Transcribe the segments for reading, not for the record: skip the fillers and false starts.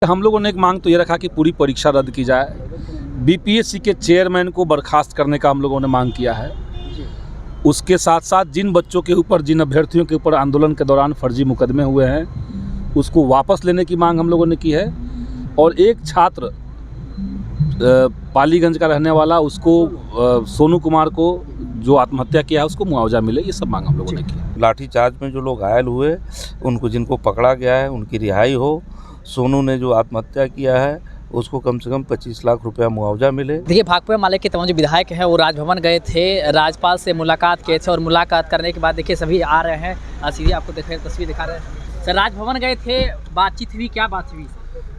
हम लोगों ने एक मांग तो ये रखा कि पूरी परीक्षा रद्द की जाए। बीपीएससी के चेयरमैन को बर्खास्त करने का हम लोगों ने मांग किया है। उसके साथ साथ जिन बच्चों के ऊपर, जिन अभ्यर्थियों के ऊपर आंदोलन के दौरान फर्जी मुकदमे हुए हैं, उसको वापस लेने की मांग हम लोगों ने की है। और एक छात्र पालीगंज का रहने वाला, उसको सोनू कुमार को जो आत्महत्या किया है, उसको मुआवजा मिले, ये सब मांग हम लोगों ने की। लाठीचार्ज में जो लोग घायल हुए, उनको जिनको पकड़ा गया है, उनकी रिहाई हो। सोनू ने जो आत्महत्या किया है, उसको कम से कम 25 लाख रुपया मुआवजा मिले। देखिए, भाकपा माले के तमाम जो विधायक हैं वो राजभवन गए थे, राज्यपाल से मुलाकात किए थे और मुलाकात करने के बाद देखिए सभी आ रहे हैं। सीधे आपको तस्वीर दिखा रहे हैं। सर, राजभवन गए थे, बातचीत हुई, क्या बात हुई?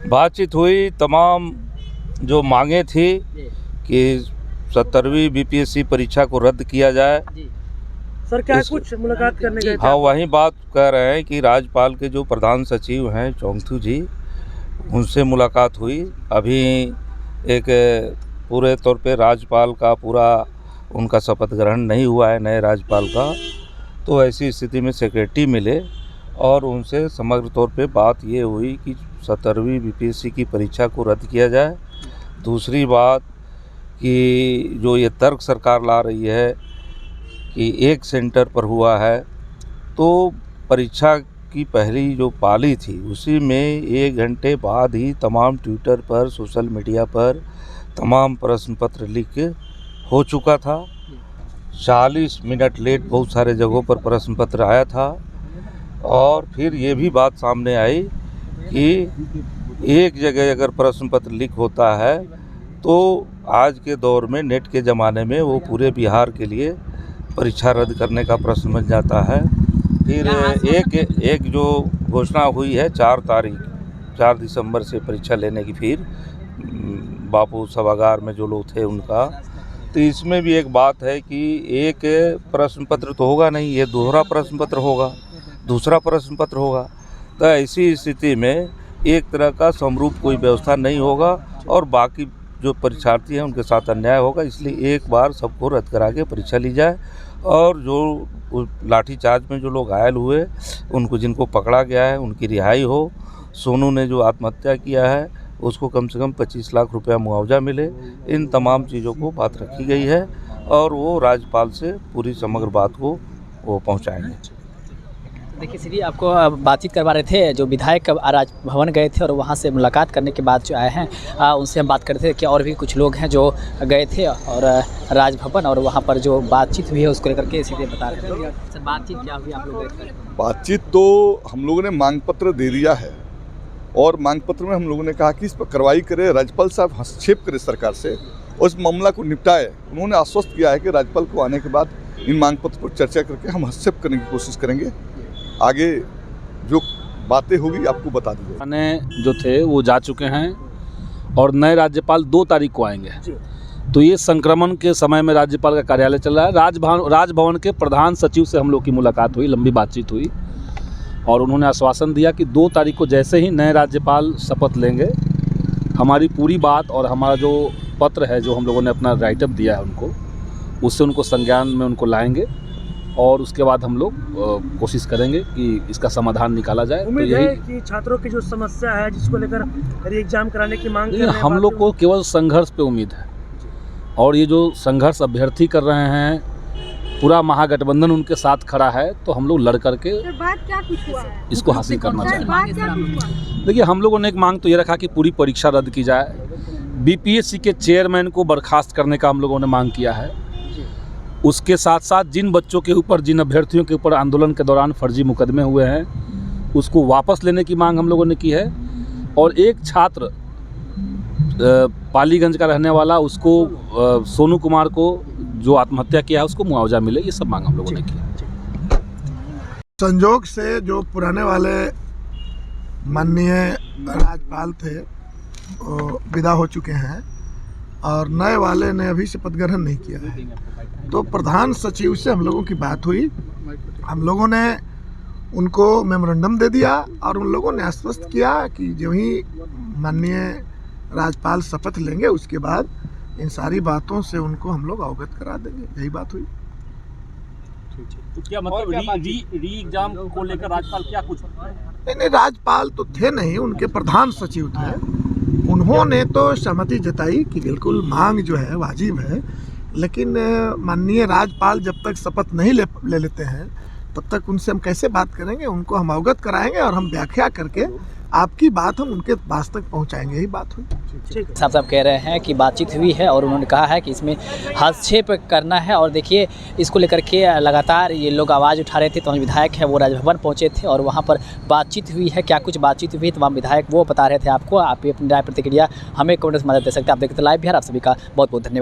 बातचीत हुई, तमाम जो मांगे थी कि 17वीं बीपीएससी परीक्षा को रद्द किया जाए। सर, क्या कुछ मुलाकात करने गए थे? हाँ, वही बात कह रहे हैं कि राज्यपाल के जो प्रधान सचिव हैं चौंगथू जी, उनसे मुलाकात हुई। अभी एक पूरे तौर पे राज्यपाल का पूरा उनका शपथ ग्रहण नहीं हुआ है, नए राज्यपाल का। तो ऐसी स्थिति में सेक्रेटरी मिले और उनसे समग्र तौर पे बात ये हुई कि 17वीं बीपीएससी की परीक्षा को रद्द किया जाए। दूसरी बात कि जो ये तर्क सरकार ला रही है कि एक सेंटर पर हुआ है, तो परीक्षा की पहली जो पाली थी उसी में 1 घंटे बाद ही तमाम ट्विटर पर, सोशल मीडिया पर तमाम प्रश्न पत्र लीक हो चुका था। 40 मिनट लेट बहुत सारे जगहों पर प्रश्न पत्र आया था। और फिर ये भी बात सामने आई कि एक जगह अगर प्रश्न पत्र लीक होता है तो आज के दौर में, नेट के ज़माने में, वो पूरे बिहार के लिए परीक्षा रद्द करने का प्रश्न बन जाता है। फिर एक जो घोषणा हुई है 4 दिसंबर से परीक्षा लेने की, फिर बापू सभागार में जो लोग थे उनका, तो इसमें भी एक बात है कि एक प्रश्न पत्र तो होगा नहीं, ये दोहरा प्रश्न पत्र होगा, दूसरा प्रश्न पत्र होगा। तो ऐसी स्थिति में एक तरह का समरूप कोई व्यवस्था नहीं होगा और बाकी जो परीक्षार्थी हैं उनके साथ अन्याय होगा। इसलिए एक बार सबको रद्द करा के परीक्षा ली जाए। और जो लाठीचार्ज में जो लोग घायल हुए, उनको जिनको पकड़ा गया है, उनकी रिहाई हो। सोनू ने जो आत्महत्या किया है, उसको कम से कम 25 लाख रुपया मुआवजा मिले। इन तमाम चीज़ों को बात रखी गई है और वो राज्यपाल से पूरी समग्र बात को वो पहुँचाएंगे। देखिए, श्री आपको बातचीत करवा रहे थे, जो विधायक राजभवन गए थे और वहाँ से मुलाकात करने के बाद जो आए हैं उनसे हम बात करते थे कि और भी कुछ लोग हैं जो गए थे और राजभवन, और वहाँ पर जो बातचीत हुई है उसको लेकर के सीधे बता रहे थे। सर, बातचीत क्या हुई आप लोग गए थे? बातचीत तो हम लोगों ने मांग पत्र दे दिया है और मांग पत्र में हम लोगों ने कहा कि इस पर कार्रवाई करे, राज्यपाल साहब हस्तक्षेप करे सरकार से और इस मामला को निपटाए। उन्होंने आश्वस्त किया है कि राज्यपाल को आने के बाद इन मांग पत्र पर चर्चा करके हम हस्तक्षेप करने की कोशिश करेंगे। आगे जो बातें होगी आपको बता देंगे। ने जो थे वो जा चुके हैं और नए राज्यपाल 2 तारीख को आएंगे। तो ये संक्रमण के समय में राज्यपाल का कार्यालय चल रहा है। राजभवन के प्रधान सचिव से हम लोग की मुलाकात हुई, लंबी बातचीत हुई और उन्होंने आश्वासन दिया कि 2 तारीख को जैसे ही नए राज्यपाल शपथ लेंगे, हमारी पूरी बात और हमारा जो पत्र है, जो हम लोगों ने अपना राइटअप दिया है उनको, उससे उनको संज्ञान में उनको लाएंगे और उसके बाद हम लोग कोशिश करेंगे कि इसका समाधान निकाला जाए। उम्मीद है कि छात्रों की जो समस्या है, जिसको लेकर एग्जाम कराने की मांग कर रहे हैं, हम लोग को केवल संघर्ष पे उम्मीद है। और ये जो संघर्ष अभ्यर्थी कर रहे हैं, पूरा महागठबंधन उनके साथ खड़ा है, तो हम लोग लड़ करके इसको हासिल करना चाहेंगे। देखिए, हम लोगों ने एक मांग तो ये रखा कि पूरी परीक्षा रद्द की जाए। बीपीएससी के चेयरमैन को बर्खास्त करने का हम लोगों ने मांग किया है। उसके साथ साथ जिन बच्चों के ऊपर, जिन अभ्यर्थियों के ऊपर आंदोलन के दौरान फर्जी मुकदमे हुए हैं, उसको वापस लेने की मांग हम लोगों ने की है। और एक छात्र पालीगंज का रहने वाला, उसको सोनू कुमार को जो आत्महत्या किया है, उसको मुआवजा मिले, ये सब मांग हम लोगों ने की। संजोग से जो पुराने वाले माननीय राज्यपाल थे वो विदा हो चुके हैं और नए वाले ने अभी शपथ ग्रहण नहीं किया है। तो प्रधान सचिव से हम लोगों की बात हुई, हम लोगों ने उनको मेमोरेंडम दे दिया और उन लोगों ने आश्वस्त किया कि जो ही माननीय राज्यपाल शपथ लेंगे उसके बाद इन सारी बातों से उनको हम लोग अवगत करा देंगे। यही बात हुई। तो क्या मतलब री एग्जाम को लेकर राज्यपाल क्या कुछ नहीं, राज्यपाल तो थे नहीं, उनके प्रधान सचिव थे। उन्होंने तो सहमति जताई कि बिल्कुल मांग जो है वाजिब है, लेकिन माननीय राज्यपाल जब तक शपथ नहीं ले लेते हैं तब तक उनसे हम कैसे बात करेंगे। उनको हम अवगत कराएंगे और हम व्याख्या करके आपकी बात हम उनके पास तक पहुंचाएंगे। यही बात हुई। साहब कह रहे हैं कि बातचीत हुई है और उन्होंने कहा है कि इसमें हस्तक्षेप करना है। और देखिए, इसको लेकर के लगातार ये लोग आवाज़ उठा रहे थे। तमाम विधायक हैं वो राजभवन पहुंचे थे और वहां पर बातचीत हुई है। क्या कुछ बातचीत हुई, तमाम विधायक वो बता रहे थे आपको। आप भी अपनी राय प्रतिक्रिया हमें कमेंट्स में दे सकते हैं। आप देखते लाइव बिहार। आप सभी का बहुत बहुत धन्यवाद।